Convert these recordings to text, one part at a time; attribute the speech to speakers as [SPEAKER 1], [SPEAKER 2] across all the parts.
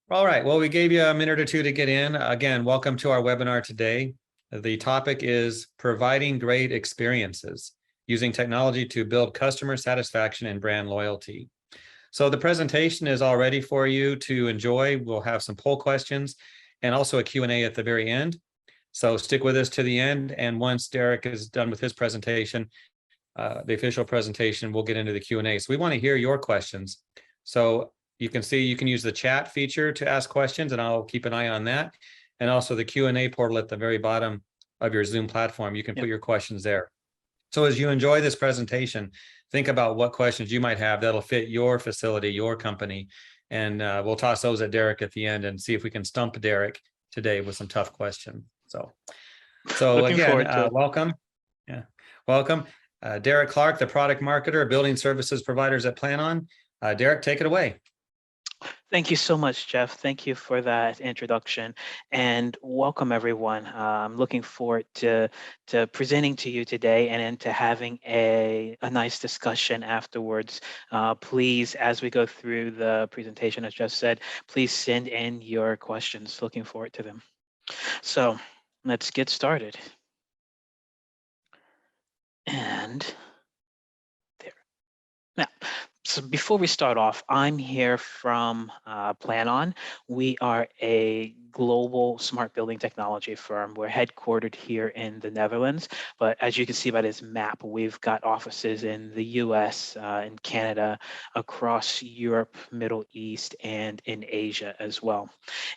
[SPEAKER 1] All right. Well, we gave you a minute or two to get in. Again, welcome to our webinar today. The topic is providing great experiences using technology to build customer satisfaction and brand loyalty. So the presentation is all ready for you to enjoy. We'll have some poll questions and also a Q&A at the very end. So stick with us to the end. And once Derrek is done with his presentation, the official presentation, we'll get into the Q&A. So we want to hear your questions. So you can see you can use the chat feature to ask questions, and I'll keep an eye on that. And also the Q&A portal at the very bottom of your Zoom platform. You can put your questions there. So as you enjoy this presentation, think about what questions you might have that'll fit your facility, your company. And we'll toss those at Derrek at the end and see if we can stump Derrek today with some tough questions. So
[SPEAKER 2] Looking
[SPEAKER 1] again,
[SPEAKER 2] forward to it.
[SPEAKER 1] welcome. Yeah, welcome. Derrek Clarke, the product marketer, building services providers at Planon. Derrek, take it away.
[SPEAKER 2] Thank you so much, Jeff. Thank you for that introduction, and welcome everyone. I'm looking forward to presenting to you today and then to having a nice discussion afterwards. Please, as we go through the presentation, as Jeff said, please send in your questions. Looking forward to them. So let's get started. And there. Now, so before we start off, I'm here from Planon. We are a global smart building technology firm. We're headquartered here in the Netherlands, but as you can see by this map, we've got offices in the US, in Canada, across Europe, Middle East, and in Asia as well.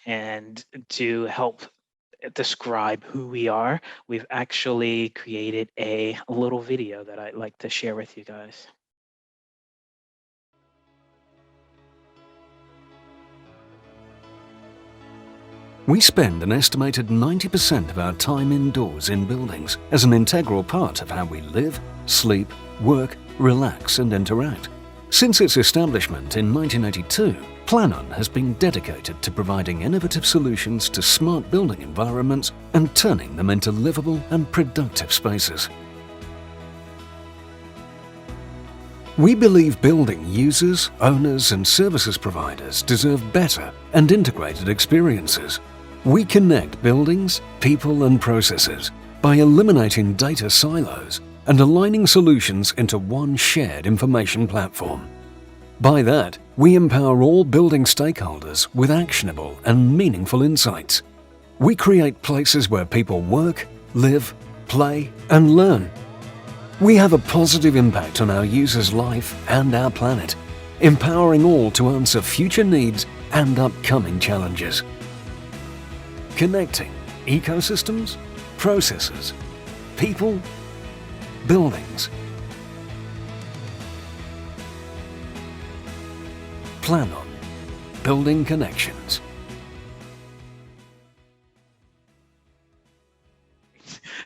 [SPEAKER 2] And to help describe who we are, we've actually created a little video that I'd like to share with you guys.
[SPEAKER 3] We spend an estimated 90% of our time indoors in buildings as an integral part of how we live, sleep, work, relax and interact. Since its establishment in 1982, Planon has been dedicated to providing innovative solutions to smart building environments and turning them into livable and productive spaces. We believe building users, owners and services providers deserve better and integrated experiences. We connect buildings, people and processes by eliminating data silos and aligning solutions into one shared information platform. By that, we empower all building stakeholders with actionable and meaningful insights. We create places where people work, live, play and learn. We have a positive impact on our users' life and our planet, empowering all to answer future needs and upcoming challenges. Connecting ecosystems, processes, people, buildings. Planon, building connections.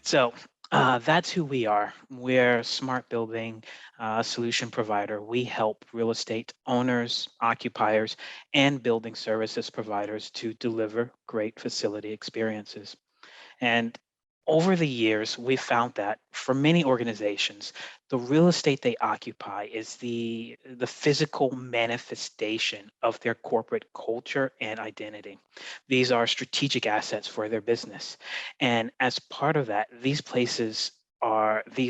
[SPEAKER 2] So that's who we are. We're a smart building solution provider. We help real estate owners, occupiers, and building services providers to deliver great facility experiences. And over the years, we found that for many organizations, the real estate they occupy is the physical manifestation of their corporate culture and identity. These are strategic assets for their business. And as part of that, these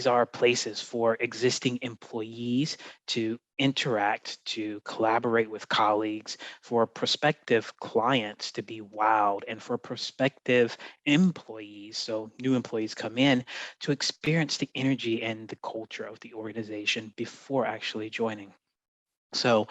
[SPEAKER 2] are places for existing employees to interact, to collaborate with colleagues, for prospective clients to be wowed, and for prospective employees, so new employees come in, to experience the energy and the culture of the organization before actually joining. So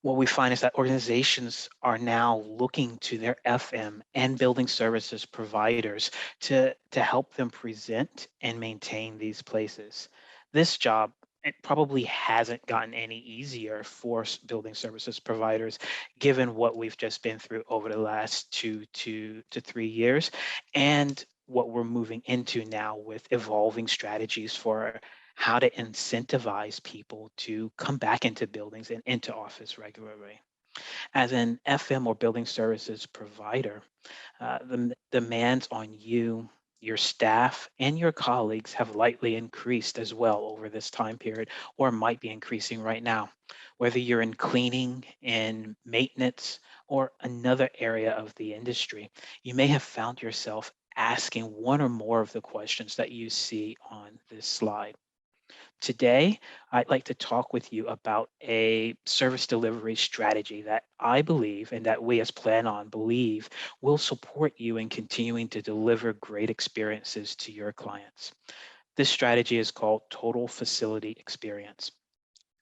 [SPEAKER 2] what we find is that organizations are now looking to their FM and building services providers to help them present and maintain these places. This job, it probably hasn't gotten any easier for building services providers, given what we've just been through over the last 2 to 3 years, and what we're moving into now with evolving strategies for how to incentivize people to come back into buildings and into office regularly. As an FM or building services provider, the demands on you, your staff, and your colleagues have likely increased as well over this time period, or might be increasing right now. Whether you're in cleaning, in maintenance, or another area of the industry, you may have found yourself asking one or more of the questions that you see on this slide. Today, I'd like to talk with you about a service delivery strategy that I believe and that we as Planon believe will support you in continuing to deliver great experiences to your clients. This strategy is called Total Facility Experience.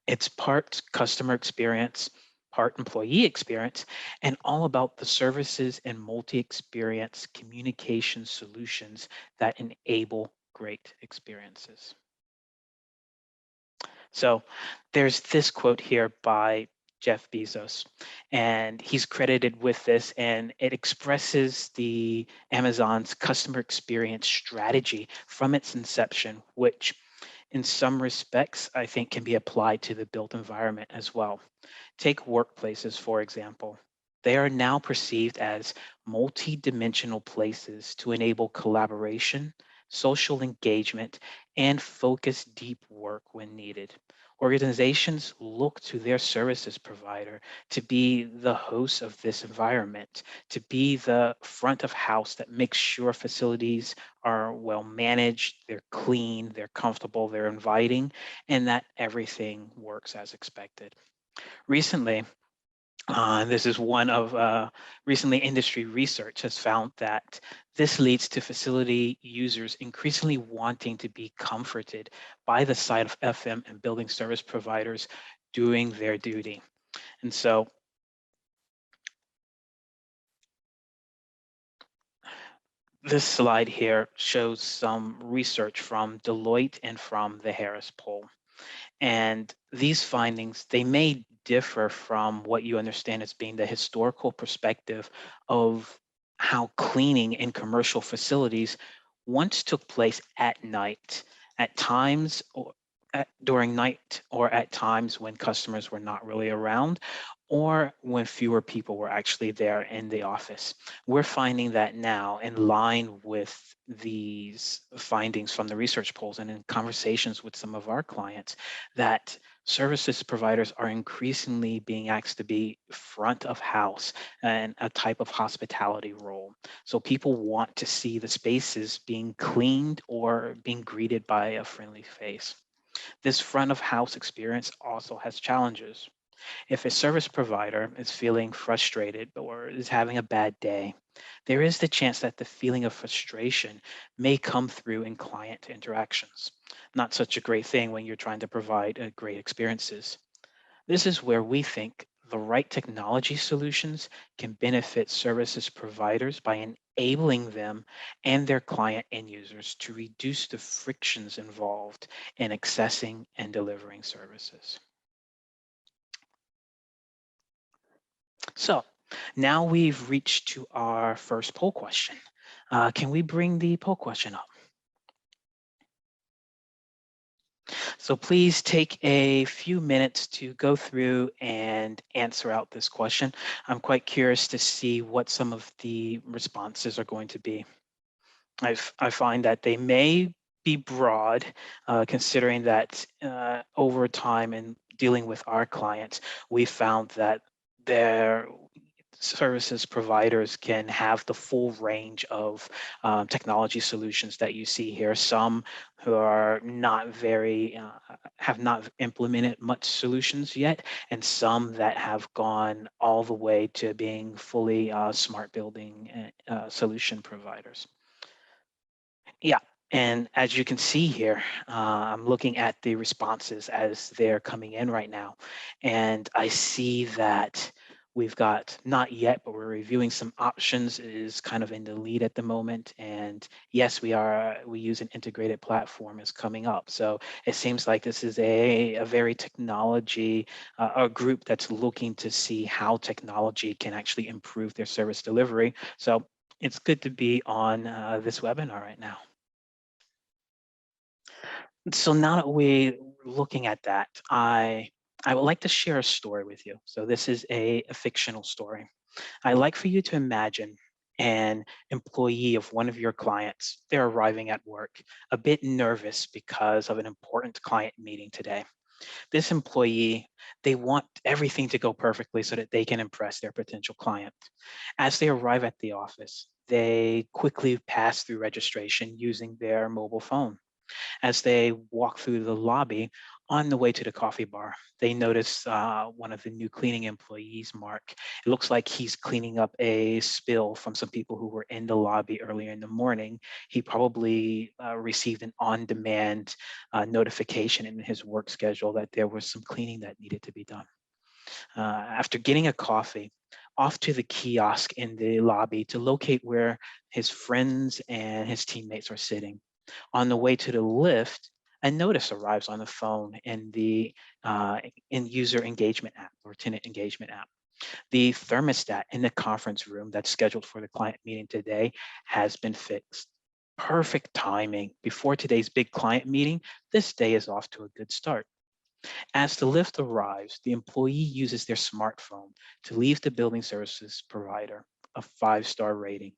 [SPEAKER 2] It's part customer experience, part employee experience, and all about the services and multi-experience communication solutions that enable great experiences. So there's this quote here by Jeff Bezos, and he's credited with this, and it expresses the Amazon's customer experience strategy from its inception, which in some respects, I think can be applied to the built environment as well. Take workplaces, for example. They are now perceived as multi-dimensional places to enable collaboration, social engagement, and focused deep work when needed. Organizations look to their services provider to be the host of this environment, to be the front of house that makes sure facilities are well managed, they're clean, they're comfortable, they're inviting, and that everything works as expected. Recently, this is one of recently industry research has found that this leads to facility users increasingly wanting to be comforted by the side of FM and building service providers doing their duty. And so this slide here shows some research from Deloitte and from the Harris poll. And these findings, they may differ from what you understand as being the historical perspective of how cleaning in commercial facilities once took place at night, at times or during night, or at times when customers were not really around, or when fewer people were actually there in the office. We're finding that now, in line with these findings from the research polls and in conversations with some of our clients, that services providers are increasingly being asked to be front of house and a type of hospitality role. So people want to see the spaces being cleaned or being greeted by a friendly face. This front of house experience also has challenges. If a service provider is feeling frustrated or is having a bad day, there is the chance that the feeling of frustration may come through in client interactions. Not such a great thing when you're trying to provide great experiences. This is where we think the right technology solutions can benefit services providers by enabling them and their client end users to reduce the frictions involved in accessing and delivering services. So now we've reached to our first poll question. Can we bring the poll question up? So please take a few minutes to go through and answer out this question. I'm quite curious to see what some of the responses are going to be. I find that they may be broad, considering that over time in dealing with our clients, we found that their services providers can have the full range of technology solutions that you see here. Some who are not very, have not implemented much solutions yet, and some that have gone all the way to being fully smart building solution providers. Yeah, and as you can see here, I'm looking at the responses as they're coming in right now, and I see that we've got not yet, but we're reviewing some options is kind of in the lead at the moment. And yes, we use an integrated platform is coming up. So it seems like this is a very technology, a group that's looking to see how technology can actually improve their service delivery. So it's good to be on this webinar right now. So now that we're looking at that, I would like to share a story with you. So this is a fictional story. I'd like for you to imagine an employee of one of your clients. They're arriving at work, a bit nervous because of an important client meeting today. This employee, they want everything to go perfectly so that they can impress their potential client. As they arrive at the office, they quickly pass through registration using their mobile phone. As they walk through the lobby on the way to the coffee bar, they notice one of the new cleaning employees, Mark. It looks like he's cleaning up a spill from some people who were in the lobby earlier in the morning. He probably received an on-demand notification in his work schedule that there was some cleaning that needed to be done. After getting a coffee, off to the kiosk in the lobby to locate where his friends and his teammates are sitting. On the way to the lift, a notice arrives on the phone in the in user engagement app or tenant engagement app. The thermostat in the conference room that's scheduled for the client meeting today has been fixed. Perfect timing. Before today's big client meeting, this day is off to a good start. As the lift arrives, the employee uses their smartphone to leave the building services provider a 5-star rating.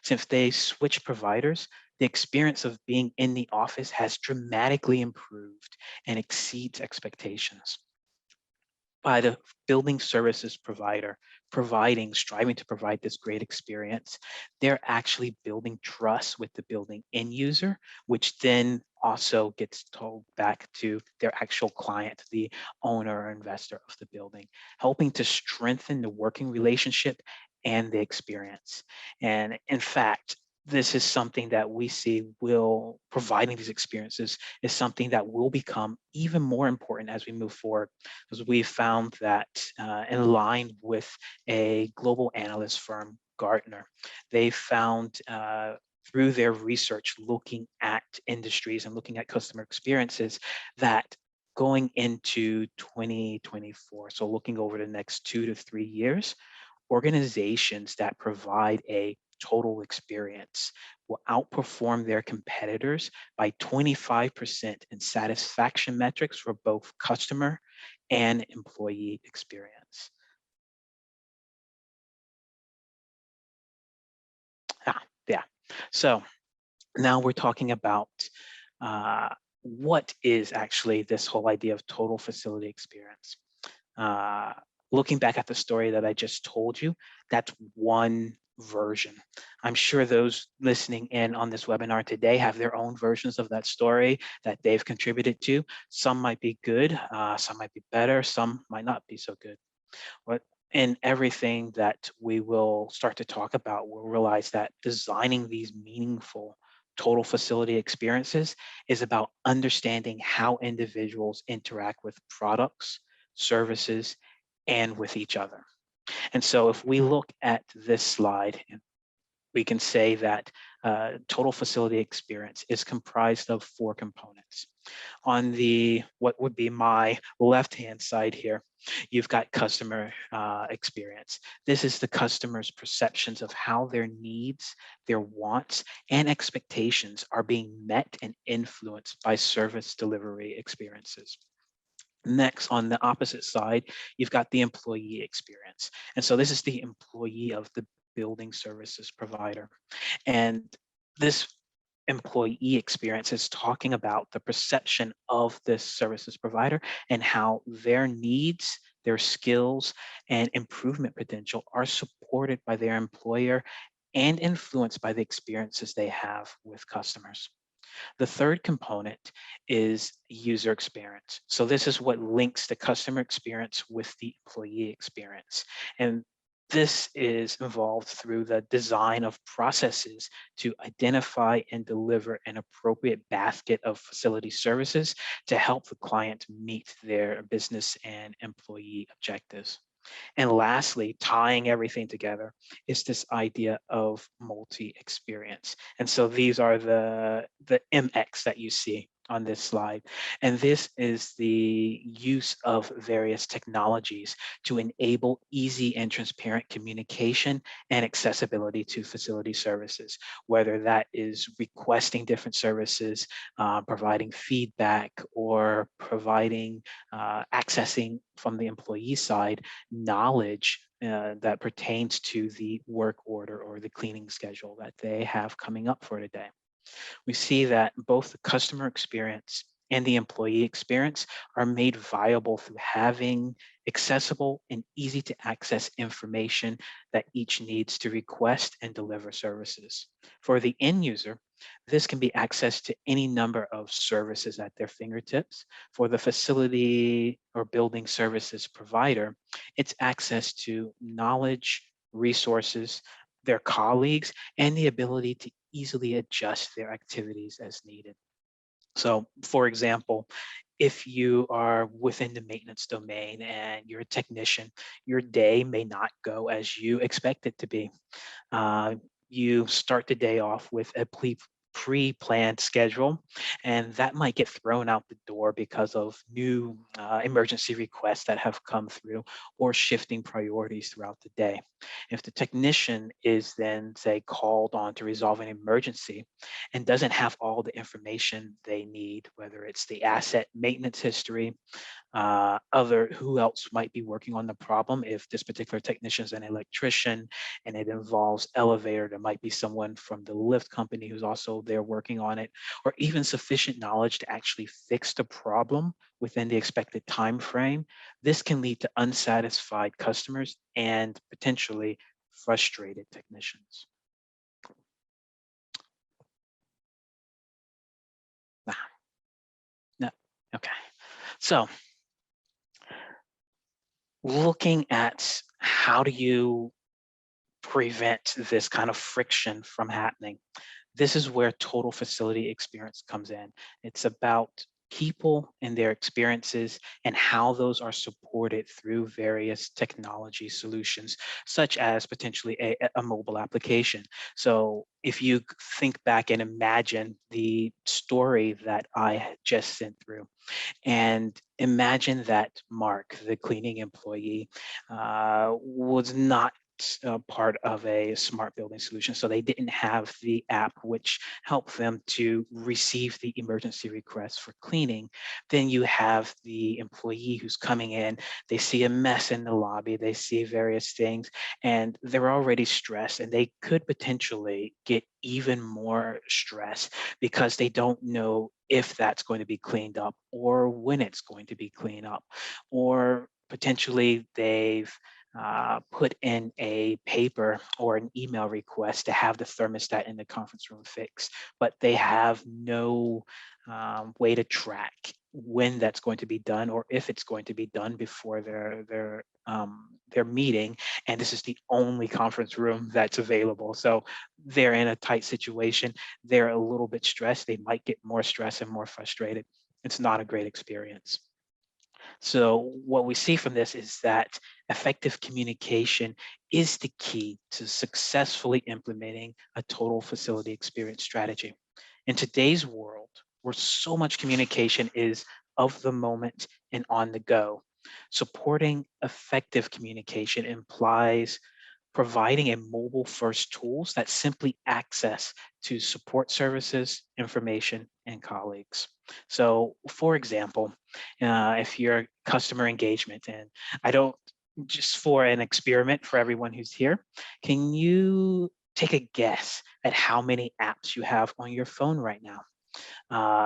[SPEAKER 2] Since they switched providers, the experience of being in the office has dramatically improved and exceeds expectations. By the building services provider striving to provide this great experience, they're actually building trust with the building end user, which then also gets told back to their actual client, the owner or investor of the building, helping to strengthen the working relationship and the experience. And in fact, this is something that we see will providing these experiences is something that will become even more important as we move forward, because we found that in line with a global analyst firm, Gartner, they found through their research looking at industries and looking at customer experiences that going into 2024, so looking over the next 2 to 3 years, organizations that provide a total experience will outperform their competitors by 25% in satisfaction metrics for both customer and employee experience. Yeah. So now we're talking about uh, what is actually this whole idea of total facility experience. Uh, Looking back at the story that I just told you, that's one version. I'm sure those listening in on this webinar today have their own versions of that story that they've contributed to. Some might be good, some might be better, some might not be so good. But in everything that we will start to talk about, we'll realize that designing these meaningful total facility experiences is about understanding how individuals interact with products, services, and with each other. And so if we look at this slide, we can say that total facility experience is comprised of 4 components. On the what would be my left-hand side here, you've got customer experience. This is the customer's perceptions of how their needs, their wants, and expectations are being met and influenced by service delivery experiences. Next, on the opposite side, you've got the employee experience. And so this is the employee of the building services provider. And this employee experience is talking about the perception of this services provider and how their needs, their skills, and improvement potential are supported by their employer and influenced by the experiences they have with customers. The third component is user experience. So this is what links the customer experience with the employee experience. And this is involved through the design of processes to identify and deliver an appropriate basket of facility services to help the client meet their business and employee objectives. And lastly, tying everything together is this idea of multi-experience. And so these are the MX that you see on this slide. And this is the use of various technologies to enable easy and transparent communication and accessibility to facility services, whether that is requesting different services, providing feedback, or providing accessing from the employee side knowledge that pertains to the work order or the cleaning schedule that they have coming up for today. We see that both the customer experience and the employee experience are made viable through having accessible and easy to access information that each needs to request and deliver services. For the end user, this can be access to any number of services at their fingertips. For the facility or building services provider, it's access to knowledge, resources, their colleagues, and the ability to easily adjust their activities as needed. So, for example, if you are within the maintenance domain and you're a technician, your day may not go as you expect it to be. Uh, you start the day off with a pre-planned schedule, and that might get thrown out the door because of new emergency requests that have come through or shifting priorities throughout the day. If the technician is then, say, called on to resolve an emergency and doesn't have all the information they need, whether it's the asset maintenance history, other who else might be working on the problem. If this particular technician is an electrician and it involves elevator, there might be someone from the lift company who's also there working on it, or even sufficient knowledge to actually fix the problem within the expected time frame. This can lead to unsatisfied customers and potentially frustrated technicians. Ah, no, okay. So looking at how do you prevent this kind of friction from happening. This is where total facility experience comes in. It's about people and their experiences and how those are supported through various technology solutions, such as potentially a mobile application. So if you think back and imagine the story that I just sent through, and imagine that Mark, the cleaning employee, was not part of a smart building solution. So they didn't have the app which helped them to receive the emergency requests for cleaning. Then you have the employee who's coming in, they see a mess in the lobby, they see various things, and they're already stressed, and they could potentially get even more stress because they don't know if that's going to be cleaned up or when it's going to be cleaned up, or potentially they've put in a paper or an email request to have the thermostat in the conference room fixed, but they have no way to track when that's going to be done or if it's going to be done before their meeting. And this is the only conference room that's available. So they're in a tight situation. They're a little bit stressed. They might get more stressed and more frustrated. It's not a great experience. So what we see from this is that effective communication is the key to successfully implementing a total facility experience strategy. In today's world, where so much communication is of the moment and on the go, supporting effective communication implies providing a mobile first tools that simply access to support services, information, and colleagues. So for example, if you're customer engagement, and I don't, just for an experiment for everyone who's here, can you take a guess at how many apps you have on your phone right now?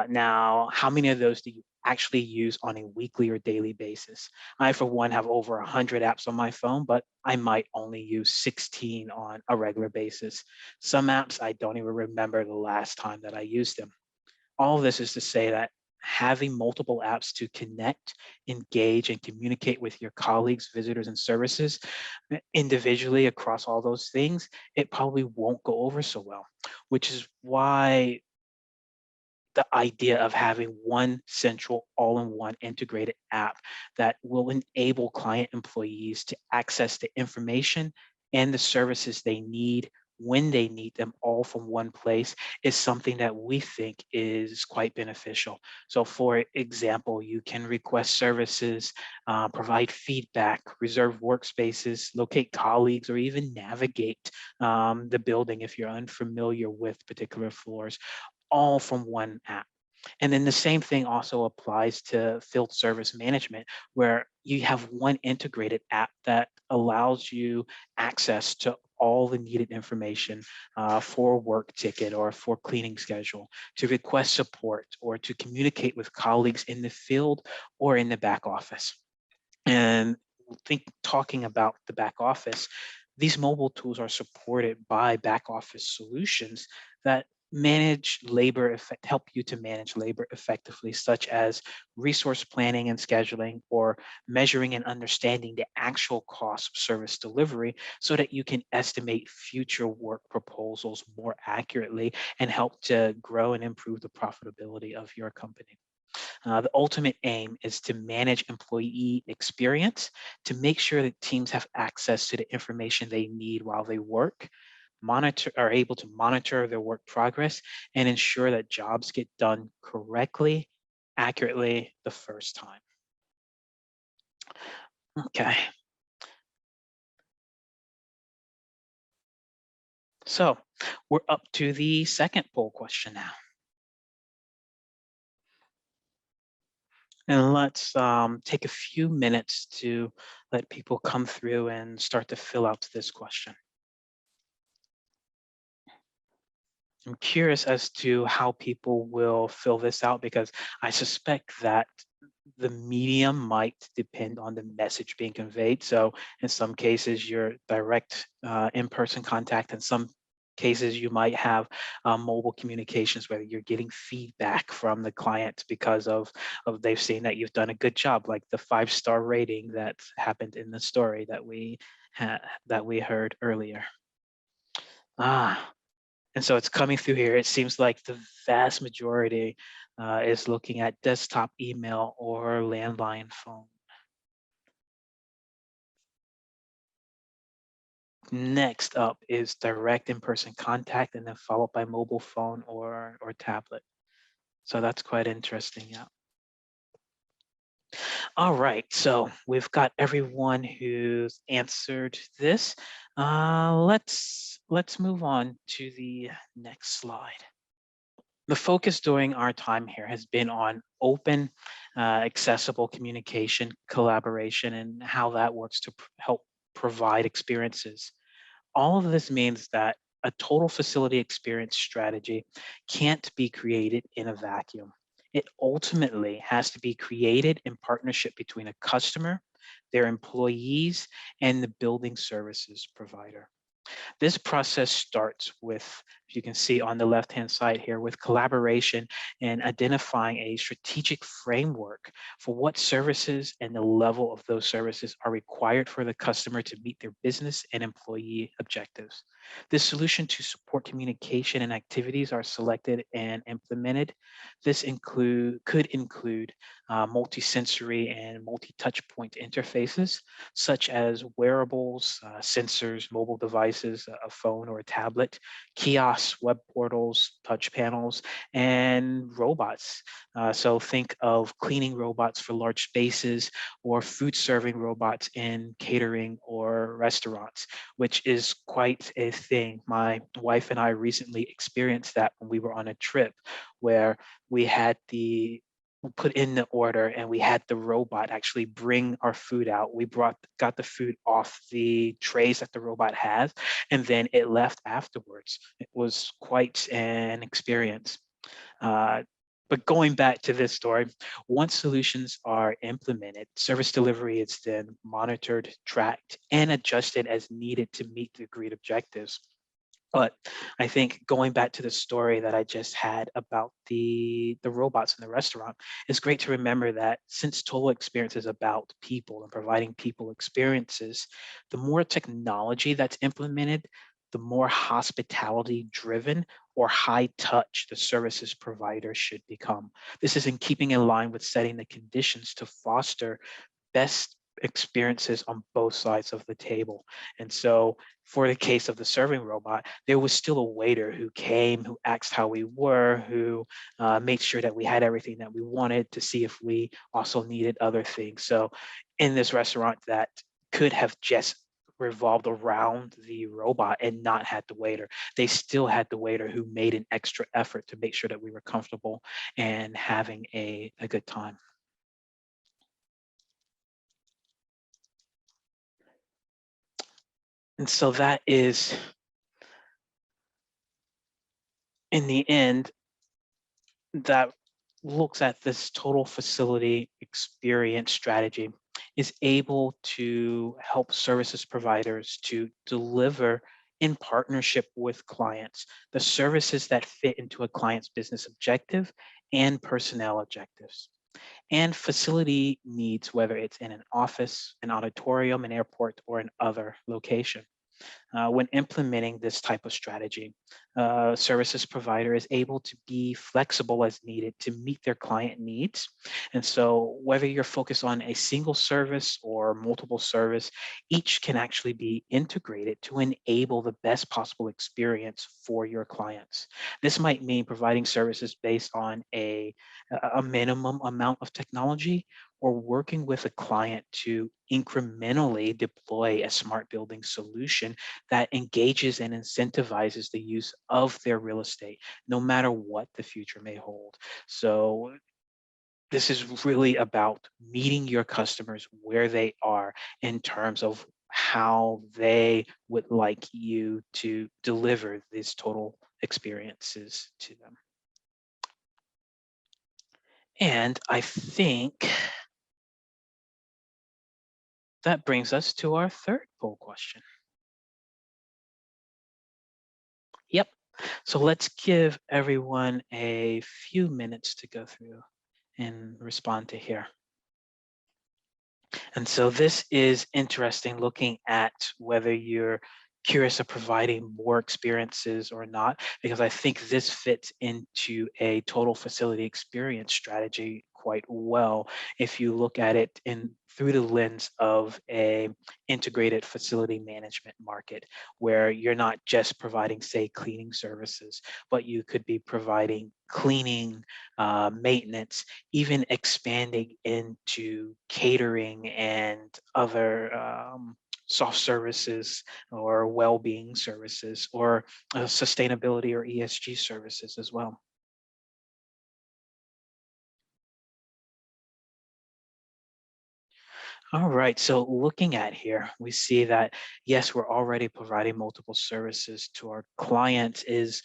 [SPEAKER 2] Now, how many of those do you actually use on a weekly or daily basis? I, for one, have over 100 apps on my phone, but I might only use 16 on a regular basis. Some apps, I don't even remember the last time that I used them. All of this is to say that having multiple apps to connect, engage, and communicate with your colleagues, visitors, and services individually across all those things, it probably won't go over so well, which is why the idea of having one central all-in-one integrated app that will enable client employees to access the information and the services they need when they need them all from one place is something that we think is quite beneficial. So for example, you can request services, provide feedback, reserve workspaces, locate colleagues, or even navigate the building if you're unfamiliar with particular floors, all from one app. And then the same thing also applies to field service management, where you have one integrated app that allows you access to all the needed information for a work ticket or for cleaning schedule, to request support, or to communicate with colleagues in the field or in the back office. And talking about the back office, these mobile tools are supported by back office solutions that help you to manage labor effectively, such as resource planning and scheduling, or measuring and understanding the actual cost of service delivery so that you can estimate future work proposals more accurately and help to grow and improve the profitability of your company. The ultimate aim is to manage employee experience, to make sure that teams have access to the information they need while they work, are able to monitor their work progress, and ensure that jobs get done correctly, accurately the first time. Okay. So we're up to the second poll question now. And let's take a few minutes to let people come through and start to fill out this question. I'm curious as to how people will fill this out, because I suspect that the medium might depend on the message being conveyed. So in some cases, your direct in-person contact. In some cases, you might have mobile communications where you're getting feedback from the client because of they've seen that you've done a good job, like the 5-star rating that happened in the story that we heard earlier. And so it's coming through here. It seems like the vast majority is looking at desktop email or landline phone. Next up is direct in-person contact, and then followed by mobile phone or tablet. So that's quite interesting, yeah. All right, so we've got everyone who's answered this. Let's move on to the next slide. The focus during our time here has been on open, accessible communication, collaboration, and how that works to help provide experiences. All of this means that a total facility experience strategy can't be created in a vacuum. It ultimately has to be created in partnership between a customer, their employees, and the building services provider. This process starts with, you can see on the left-hand side here, with collaboration and identifying a strategic framework for what services and the level of those services are required for the customer to meet their business and employee objectives. This solution to support communication and activities are selected and implemented. This could include multi-sensory and multi-touch point interfaces, such as wearables, sensors, mobile devices, a phone or a tablet, kiosks, web portals, touch panels, and robots. So think of cleaning robots for large spaces, or food serving robots in catering or restaurants, which is quite a thing. My wife and I recently experienced that when we were on a trip where we put in the order and we had the robot actually bring our food out. We got the food off the trays that the robot has, and then it left afterwards. It was quite an experience. But going back to this story, once solutions are implemented, service delivery is then monitored, tracked, and adjusted as needed to meet the agreed objectives. But I think going back to the story that I just had about the robots in the restaurant, it's great to remember that since total experience is about people and providing people experiences, the more technology that's implemented, the more hospitality driven or high touch the services provider should become. This is in keeping in line with setting the conditions to foster best experiences on both sides of the table. And so for the case of the serving robot, there was still a waiter who came, who asked how we were, who made sure that we had everything that we wanted, to see if we also needed other things. So in this restaurant, that could have just revolved around the robot and not had the waiter. They still had the waiter who made an extra effort to make sure that we were comfortable and having a good time. And so that is, in the end, that looks at this total facility experience strategy, is able to help services providers to deliver in partnership with clients the services that fit into a client's business objective and personnel objectives and facility needs, whether it's in an office, an auditorium, an airport, or an other location. When implementing this type of strategy, services provider is able to be flexible as needed to meet their client needs. And so whether you're focused on a single service or multiple service, each can actually be integrated to enable the best possible experience for your clients. This might mean providing services based on a minimum amount of technology, or working with a client to incrementally deploy a smart building solution that engages and incentivizes the use of their real estate, no matter what the future may hold. So this is really about meeting your customers where they are in terms of how they would like you to deliver these total experiences to them. And I think that brings us to our third poll question. Yep. So let's give everyone a few minutes to go through and respond to here. And so this is interesting, looking at whether you're curious of providing more experiences or not, because I think this fits into a total facility experience strategy quite well if you look at it in through the lens of a integrated facility management market, where you're not just providing, say, cleaning services, but you could be providing cleaning, maintenance, even expanding into catering and other soft services or well-being services, or sustainability or ESG services as well. All right, so looking at here, we see that yes, we're already providing multiple services to our clients, is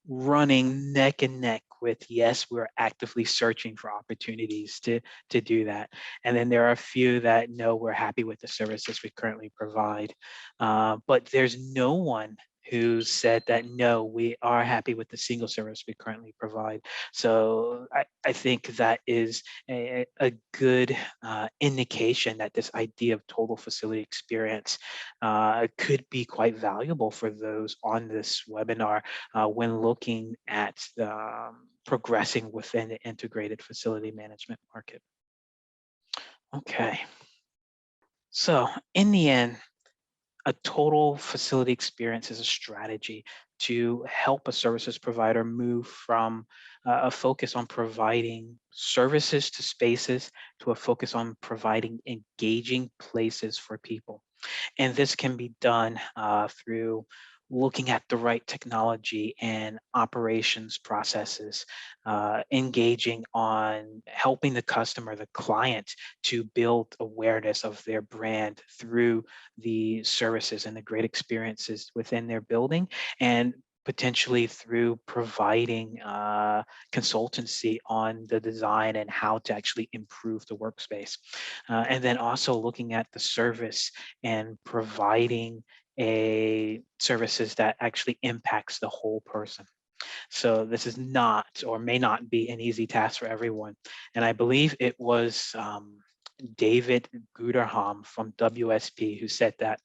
[SPEAKER 2] running neck and neck with yes, we're actively searching for opportunities to do that. And then there are a few that no, we're happy with the services we currently provide. But there's no one who said that no, we are happy with the single service we currently provide. So I think that is a good indication that this idea of total facility experience could be quite valuable for those on this webinar when looking at progressing within the integrated facility management market. Okay. So in the end, a total facility experience is a strategy to help a services provider move from a focus on providing services to spaces to a focus on providing engaging places for people. And this can be done through looking at the right technology and operations processes, engaging on helping the customer, the client, to build awareness of their brand through the services and the great experiences within their building, and potentially through providing consultancy on the design and how to actually improve the workspace. And then also looking at the service and providing a services that actually impacts the whole person. So this is not, or may not be, an easy task for everyone. And I believe it was David Guterham from WSP who said that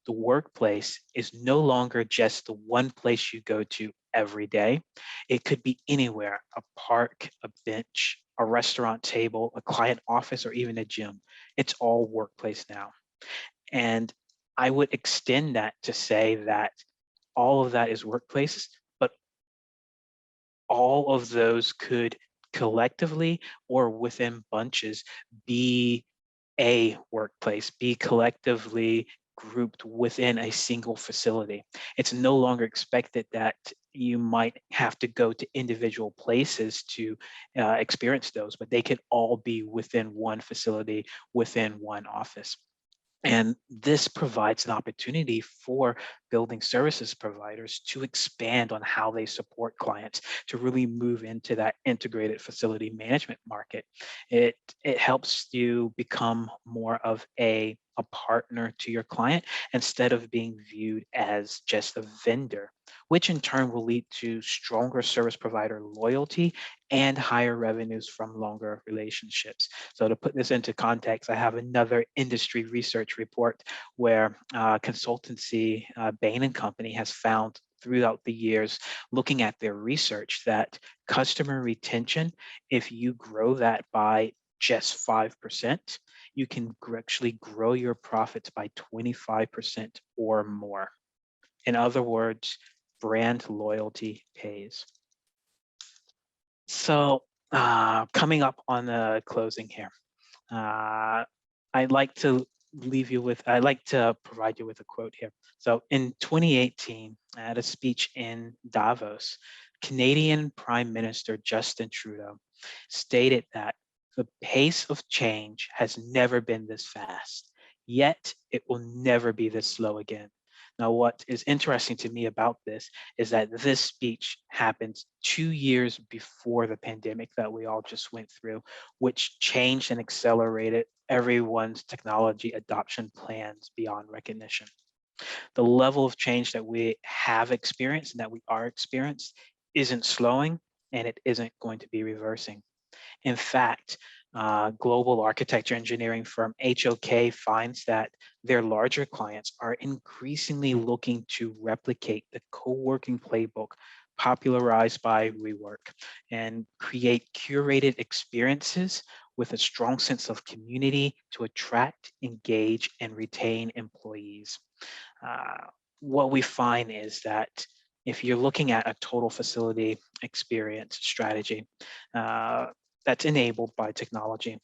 [SPEAKER 2] the workplace is no longer just the one place you go to every day. It could be anywhere: a park, a bench, a restaurant table, a client office, or even a gym. It's all workplace now. And I would extend that to say that all of that is workplace, but all of those could collectively or within bunches be a workplace, be collectively grouped within a single facility. It's no longer expected that you might have to go to individual places to experience those, but they could all be within one facility, within one office. And this provides an opportunity for building services providers to expand on how they support clients, to really move into that integrated facility management market. It helps you become more of a partner to your client instead of being viewed as just a vendor, which in turn will lead to stronger service provider loyalty and higher revenues from longer relationships. So to put this into context, I have another industry research report where consultancy Bain and Company has found throughout the years, looking at their research, that customer retention, if you grow that by just 5%, you can actually grow your profits by 25% or more. In other words, brand loyalty pays. So coming up on the closing here, I'd like to I'd like to provide you with a quote here. So in 2018, at a speech in Davos, Canadian Prime Minister Justin Trudeau stated that the pace of change has never been this fast, yet it will never be this slow again. Now, what is interesting to me about this is that this speech happens 2 years before the pandemic that we all just went through, which changed and accelerated everyone's technology adoption plans beyond recognition. The level of change that we have experienced and that we are experienced isn't slowing, and it isn't going to be reversing. In fact, global architecture engineering firm HOK finds that their larger clients are increasingly looking to replicate the co-working playbook popularized by WeWork and create curated experiences with a strong sense of community to attract, engage, and retain employees. Uh, what we find is that if you're looking at a total facility experience strategy, uh, that's enabled by technology,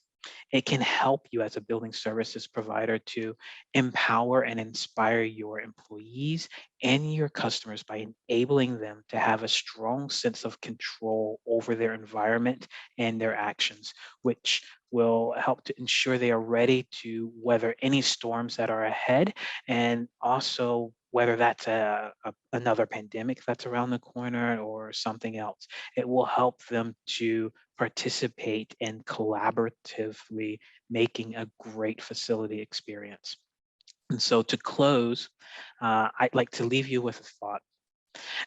[SPEAKER 2] it can help you as a building services provider to empower and inspire your employees and your customers by enabling them to have a strong sense of control over their environment and their actions, which will help to ensure they are ready to weather any storms that are ahead, and also whether that's another pandemic that's around the corner or something else. It will help them to participate in collaboratively making a great facility experience. And so to close, I'd like to leave you with a thought.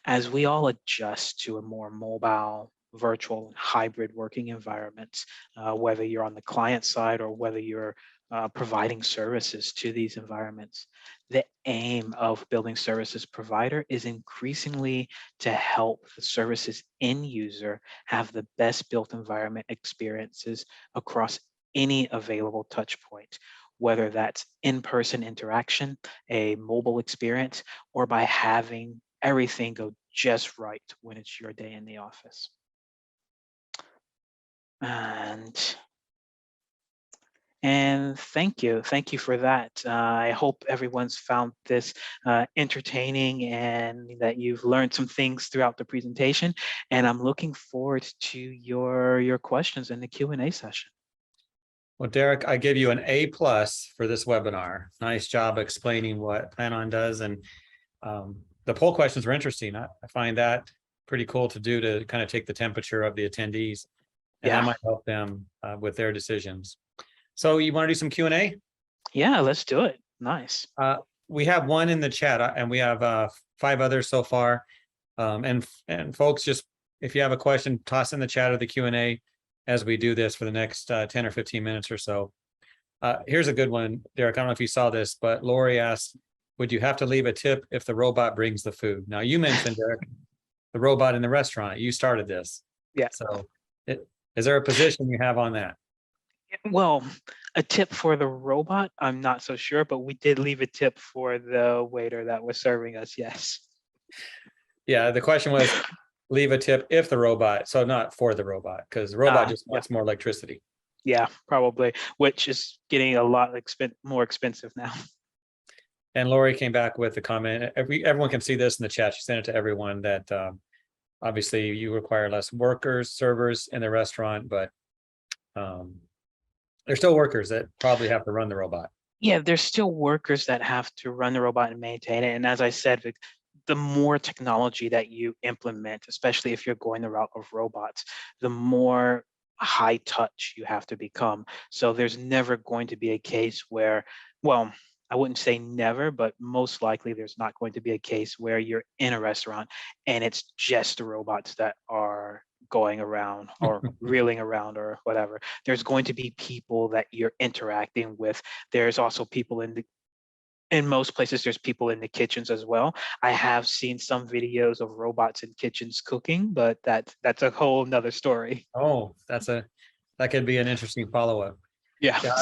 [SPEAKER 2] As we all adjust to a more mobile, virtual, and hybrid working environments, whether you're on the client side or whether you're providing services to these environments, the aim of building services provider is increasingly to help the services end user have the best built environment experiences across any available touch point, whether that's in-person interaction, a mobile experience, or by having everything go just right when it's your day in the office. And thank you for that. I hope everyone's found this entertaining and that you've learned some things throughout the presentation. And I'm looking forward to your questions in the Q&A session.
[SPEAKER 1] Well, Derek, I give you an A+ for this webinar. Nice job explaining what Planon does. And the poll questions were interesting. I find that pretty cool to do, to kind of take the temperature of the attendees, and that might help them with their decisions. So you want to do some Q&A?
[SPEAKER 2] Yeah, let's do it. Nice.
[SPEAKER 1] We have one in the chat, and we have 5 others so far. And folks, just if you have a question, toss in the chat or the Q&A as we do this for the next 10 or 15 minutes or so. Here's a good one, Derek. I don't know if you saw this, but Lori asked, would you have to leave a tip if the robot brings the food? Now, you mentioned, Derek, the robot in the restaurant. You started this.
[SPEAKER 2] Yeah.
[SPEAKER 1] So is there a position you have on that?
[SPEAKER 2] Well, a tip for the robot, I'm not so sure, but we did leave a tip for the waiter that was serving us, yes.
[SPEAKER 1] Yeah, the question was, leave a tip if the robot, so not for the robot, because the robot just wants more electricity.
[SPEAKER 2] Yeah, probably, which is getting a lot more expensive now.
[SPEAKER 1] And Lori came back with a comment. Everyone can see this in the chat. She sent it to everyone that obviously you require less workers, servers in the restaurant, but there's still workers that probably have to run the robot.
[SPEAKER 2] Yeah, there's still workers that have to run the robot and maintain it. And as I said, the more technology that you implement, especially if you're going the route of robots, the more high touch you have to become. So there's never going to be a case where, well, I wouldn't say never, but most likely there's not going to be a case where you're in a restaurant and it's just the robots that are going around or reeling around or whatever. There's going to be people that you're interacting with. There's also people in most places, there's people in the kitchens as well. I have seen some videos of robots in kitchens cooking, but that's a whole nother story.
[SPEAKER 1] Oh, that could be an interesting follow-up.
[SPEAKER 2] Yeah.
[SPEAKER 1] Yeah,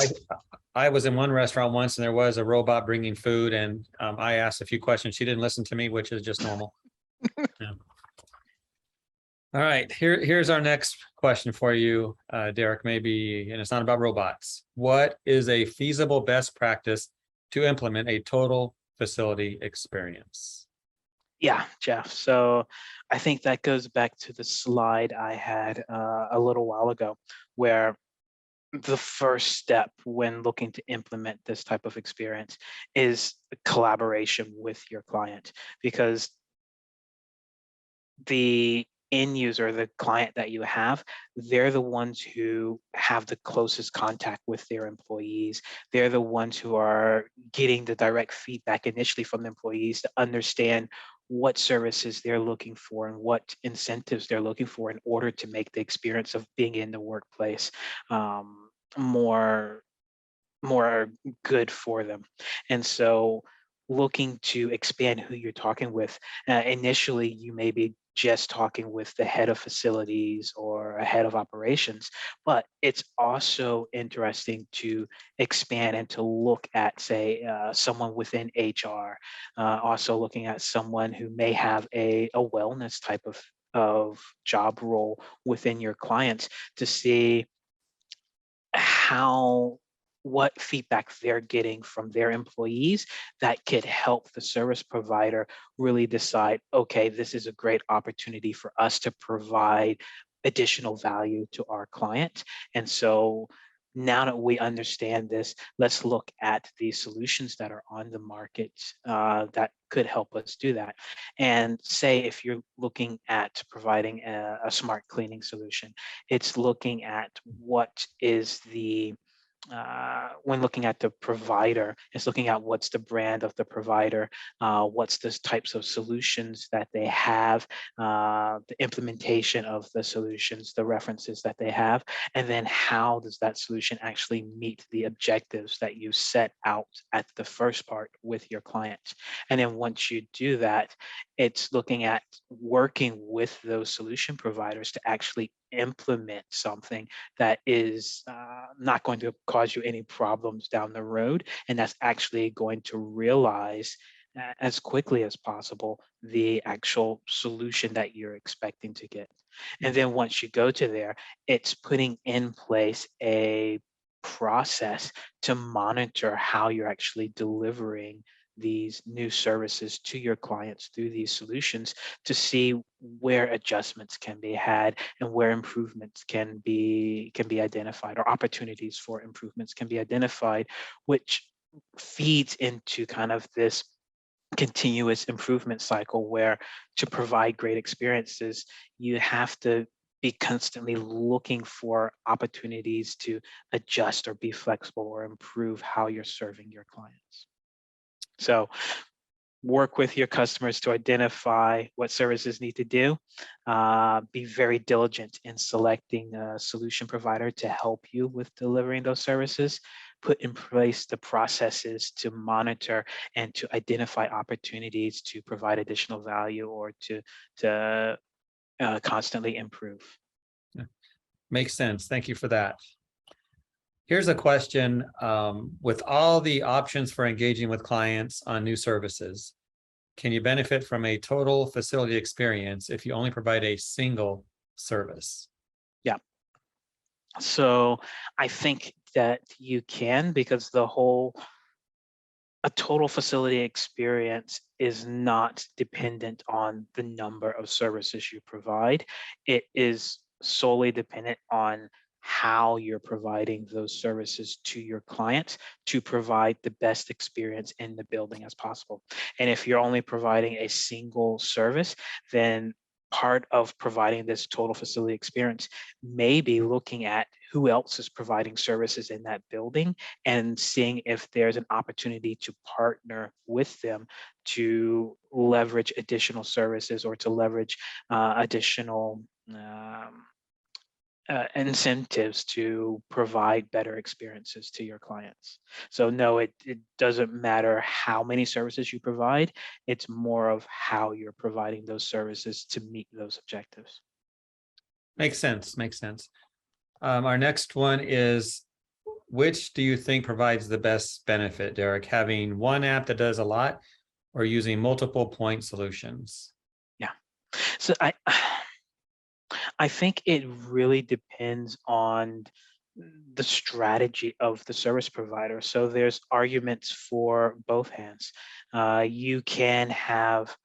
[SPEAKER 1] I was in one restaurant once and there was a robot bringing food and I asked a few questions. She didn't listen to me, which is just normal. Yeah. All right, here's our next question for you, Derek, maybe, and it's not about robots. What is a feasible best practice to implement a total facility experience?
[SPEAKER 2] Yeah, Jeff. So I think that goes back to the slide I had a little while ago, where the first step when looking to implement this type of experience is collaboration with your client, because the end user, the client that you have, they're the ones who have the closest contact with their employees. They're the ones who are getting the direct feedback initially from the employees to understand what services they're looking for and what incentives they're looking for in order to make the experience of being in the workplace more more good for them. And so looking to expand who you're talking with, initially you may be just talking with the head of facilities or a head of operations, but it's also interesting to expand and to look at, say, someone within HR, also looking at someone who may have a wellness type of job role within your clients to see how what feedback they're getting from their employees that could help the service provider really decide, okay, this is a great opportunity for us to provide additional value to our client. And so now that we understand this, let's look at the solutions that are on the market that could help us do that. And say if you're looking at providing a smart cleaning solution, it's looking at what is the when looking at the provider, it's looking at what's the brand of the provider, what's the types of solutions that they have, the implementation of the solutions, the references that they have, and then how does that solution actually meet the objectives that you set out at the first part with your client. And then once you do that, it's looking at working with those solution providers to actually implement something that is not going to cause you any problems down the road, and that's actually going to realize as quickly as possible the actual solution that you're expecting to get. And then once you go to there, it's putting in place a process to monitor how you're actually delivering these new services to your clients through these solutions to see where adjustments can be had and where improvements can be identified, or opportunities for improvements can be identified, which feeds into kind of this continuous improvement cycle where to provide great experiences, you have to be constantly looking for opportunities to adjust or be flexible or improve how you're serving your clients. So work with your customers to identify what services need to do. Be very diligent in selecting a solution provider to help you with delivering those services. Put in place the processes to monitor and to identify opportunities to provide additional value or to constantly improve.
[SPEAKER 1] Makes sense. Thank you for that. Here's a question. With all the options for engaging with clients on new services, can you benefit from a total facility experience if you only provide a single service?
[SPEAKER 2] Yeah. So I think that you can, because a total facility experience is not dependent on the number of services you provide. It is solely dependent on how you're providing those services to your clients to provide the best experience in the building as possible. And if you're only providing a single service, then part of providing this total facility experience may be looking at who else is providing services in that building and seeing if there's an opportunity to partner with them to leverage additional services or to leverage additional incentives to provide better experiences to your clients. So no, it doesn't matter how many services you provide. It's more of how you're providing those services to meet those objectives.
[SPEAKER 1] Makes sense. Makes sense. Our next one is, which do you think provides the best benefit, Derrek? Having one app that does a lot or using multiple point solutions?
[SPEAKER 2] Yeah. So I think it really depends on the strategy of the service provider. So there's arguments for both hands. You can have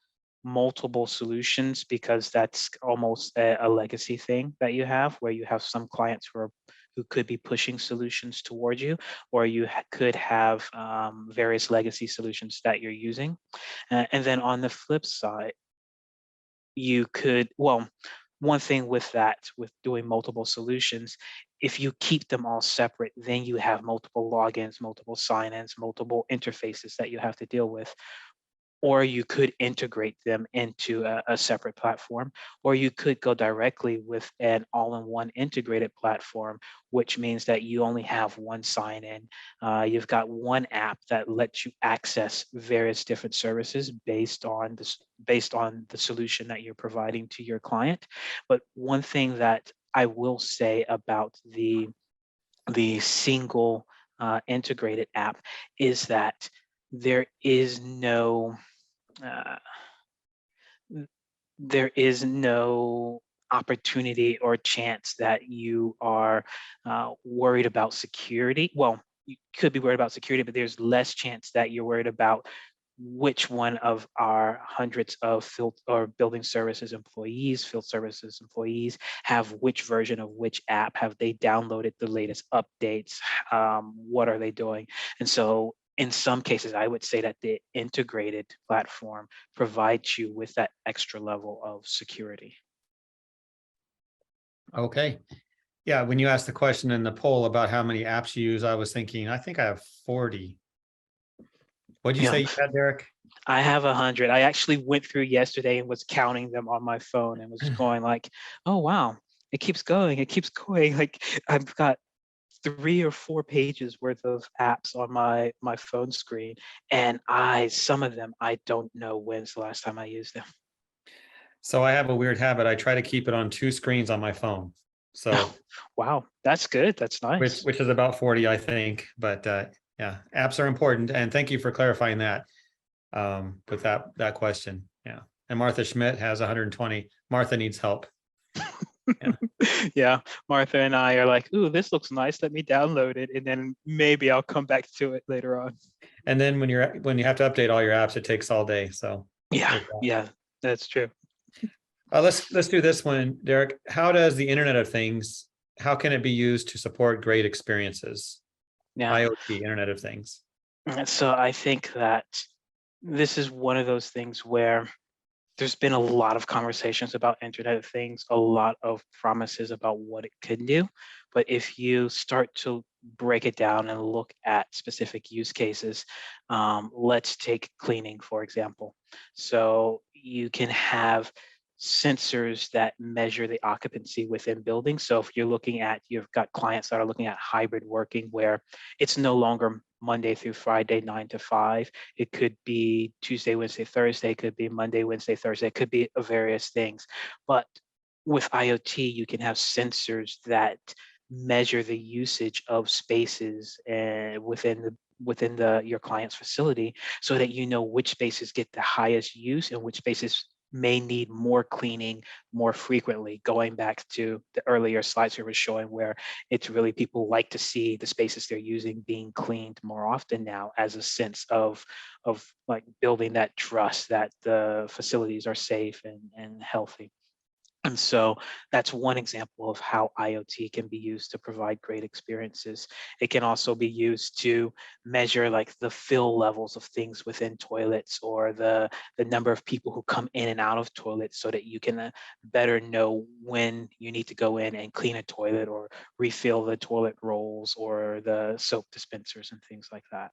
[SPEAKER 2] multiple solutions because that's almost a legacy thing that you have, where you have some clients who could be pushing solutions towards you, or you could have various legacy solutions that you're using. And then on the flip side, you could, well, one thing with that, with doing multiple solutions, if you keep them all separate, then you have multiple logins, multiple sign-ins, multiple interfaces that you have to deal with. Or you could integrate them into a separate platform, or you could go directly with an all-in-one integrated platform, which means that you only have one sign-in. You've got one app that lets you access various different services based on the solution that you're providing to your client. But one thing that I will say about the single integrated app is that there is no uh, there is no opportunity or chance that you are worried about security. Well, you could be worried about security, but there's less chance that you're worried about which one of our hundreds of field or building services employees, field services employees have which version of which app. Have they downloaded the latest updates? What are they doing? And so in some cases, I would say that the integrated platform provides you with that extra level of security.
[SPEAKER 1] Okay. Yeah, when you asked the question in the poll about how many apps you use, I was thinking, I think I have 40. What'd you
[SPEAKER 2] Yeah.
[SPEAKER 1] say you had, Derrek?
[SPEAKER 2] I have 100. I actually went through yesterday and was counting them on my phone and was going like, oh, wow, it keeps going. It keeps going. Like I've got 3 or 4 pages worth of apps on my phone screen. And some of them, I don't know when's the last time I used them.
[SPEAKER 1] So I have a weird habit. I try to keep it on 2 screens on my phone. So
[SPEAKER 2] Wow, that's good. That's nice.
[SPEAKER 1] which is about 40, I think. But yeah, apps are important. And thank you for clarifying that with that question. Yeah. And Martha Schmidt has 120. Martha needs help. Yeah.
[SPEAKER 2] Yeah, Martha and I are like, ooh, this looks nice. Let me download it, and then maybe I'll come back to it later on.
[SPEAKER 1] And then when you have to update all your apps, it takes all day. So
[SPEAKER 2] Yeah, that's true.
[SPEAKER 1] let's do this one, Derrek. How does the Internet of Things, how can it be used to support great experiences?
[SPEAKER 2] Yeah.
[SPEAKER 1] IoT, Internet of Things.
[SPEAKER 2] So I think that this is one of those things where there's been a lot of conversations about Internet of Things, a lot of promises about what it can do. But if you start to break it down and look at specific use cases, let's take cleaning, for example. So you can have sensors that measure the occupancy within buildings. So if you've got clients that are looking at hybrid working where it's no longer Monday through Friday, 9 to 5. It could be Tuesday, Wednesday, Thursday. It could be Monday, Wednesday, Thursday. It could be various things. But with IoT, you can have sensors that measure the usage of spaces within your client's facility, so that you know which spaces get the highest use and which spaces may need more cleaning more frequently. Going back to the earlier slides we were showing, where it's really people like to see the spaces they're using being cleaned more often now, as a sense of like building that trust that the facilities are safe and healthy. And so that's one example of how IoT can be used to provide great experiences. It can also be used to measure like the fill levels of things within toilets, or the number of people who come in and out of toilets, so that you can better know when you need to go in and clean a toilet or refill the toilet rolls or the soap dispensers and things like that.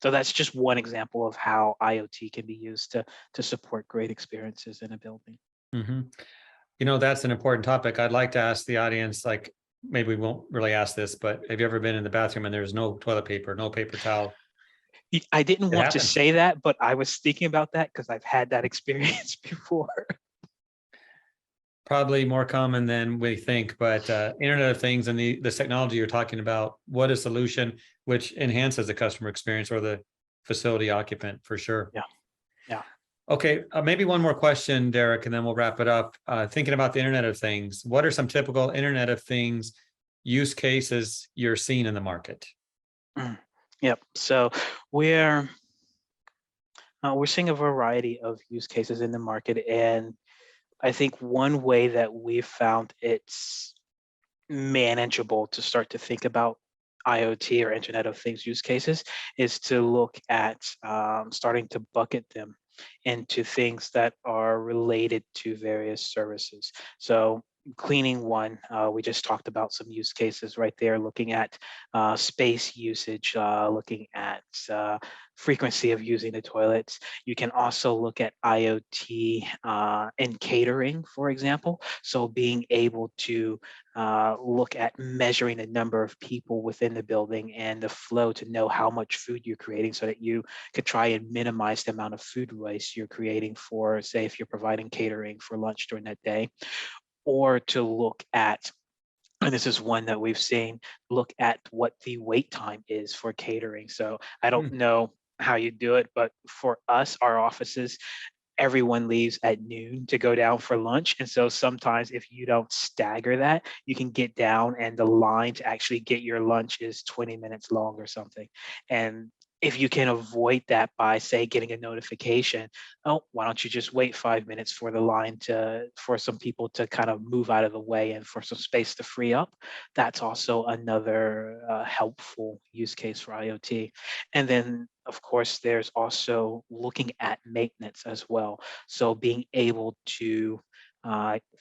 [SPEAKER 2] So that's just one example of how IoT can be used to support great experiences in a building.
[SPEAKER 1] Mhm. That's an important topic. I'd like to ask the audience, like, maybe we won't really ask this, but have you ever been in the bathroom and there's no toilet paper, no paper towel?
[SPEAKER 2] I didn't
[SPEAKER 1] It
[SPEAKER 2] want to
[SPEAKER 1] happens.
[SPEAKER 2] say that, but I was thinking about that because I've had that experience before.
[SPEAKER 1] Probably more common than we think, but Internet of Things and the technology you're talking about, what a solution which enhances the customer experience or the facility occupant for sure.
[SPEAKER 2] Yeah, yeah.
[SPEAKER 1] Okay, maybe one more question, Derrek, and then we'll wrap it up. Thinking about the Internet of Things, what are some typical Internet of Things use cases you're seeing in the market?
[SPEAKER 2] Mm. Yep. So we're we're seeing a variety of use cases in the market, and I think one way that we've found it's manageable to start to think about IoT or Internet of Things use cases is to look at starting to bucket them into things that are related to various services. So cleaning one, we just talked about some use cases right there, looking at space usage, looking at frequency of using the toilets. You can also look at IoT in catering, for example. So being able to look at measuring the number of people within the building and the flow to know how much food you're creating, so that you could try and minimize the amount of food waste you're creating for, say, if you're providing catering for lunch during that day. Or to look at, and this is one that we've seen, look at what the wait time is for catering. So I don't
[SPEAKER 1] Hmm.
[SPEAKER 2] know how you do it, but for us, our offices, everyone leaves at noon to go down for lunch. And so sometimes if you don't stagger that, you can get down and the line to actually get your lunch is 20 minutes long or something. And if you can avoid that by, say, getting a notification, oh, why don't you just wait 5 minutes for the line for some people to kind of move out of the way and for some space to free up, that's also another helpful use case for IoT. And then, of course, there's also looking at maintenance as well. So being able to,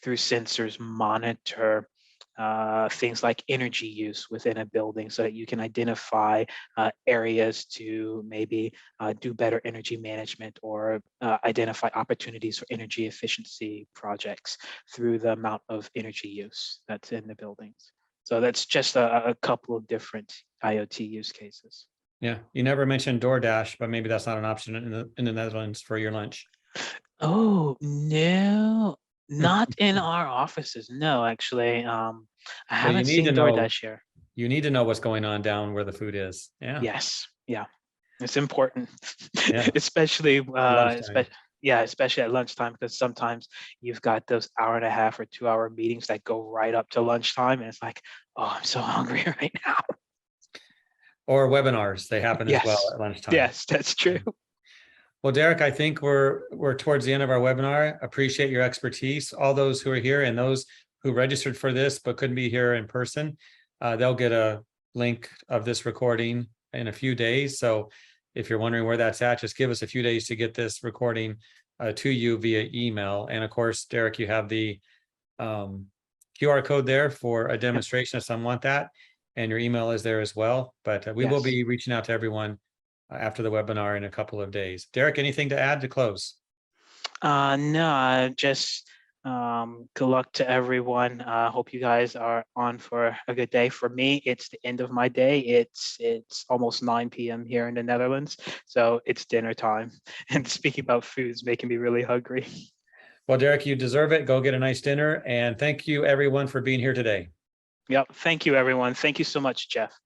[SPEAKER 2] through sensors, monitor things like energy use within a building, so that you can identify areas to maybe do better energy management, or identify opportunities for energy efficiency projects through the amount of energy use that's in the buildings. So that's just a couple of different IoT use cases.
[SPEAKER 1] Yeah, you never mentioned DoorDash, but maybe that's not an option in the Netherlands for your lunch.
[SPEAKER 2] Oh, no, not in our offices. No, actually, I
[SPEAKER 1] Well,
[SPEAKER 2] haven't seen DoorDash here.
[SPEAKER 1] you need to know what's going on down where the food is. Yeah,
[SPEAKER 2] Yes, yeah, it's important,
[SPEAKER 1] yeah,
[SPEAKER 2] especially,
[SPEAKER 1] lunchtime.
[SPEAKER 2] yeah, especially at lunchtime, because sometimes you've got those hour and a half or 2 hour meetings that go right up to lunchtime, and it's like, oh, I'm so hungry right now.
[SPEAKER 1] Or webinars, they happen as well
[SPEAKER 2] Yes,
[SPEAKER 1] at lunchtime.
[SPEAKER 2] yes, that's true.
[SPEAKER 1] Well, Derrek, I think we're towards the end of our webinar. Appreciate your expertise. All those who are here and those who registered for this but couldn't be here in person, they'll get a link of this recording in a few days. So if you're wondering where that's at, just give us a few days to get this recording to you via email. And of course, Derrek, you have the QR code there for a demonstration if some want that, and your email is there as well. But we will
[SPEAKER 2] Yes.
[SPEAKER 1] be reaching out to everyone after the webinar in a couple of days. Derrek, anything to add to close?
[SPEAKER 2] No, just good luck to everyone. Hope you guys are on for a good day. For me, it's the end of my day. It's almost 9 p.m. here in the Netherlands, so it's dinner time. And speaking about food's making me really hungry.
[SPEAKER 1] Well, Derrek, you deserve it. Go get a nice dinner. And thank you, everyone, for being here today.
[SPEAKER 2] Yep. Thank you, everyone. Thank you so much, Jeff.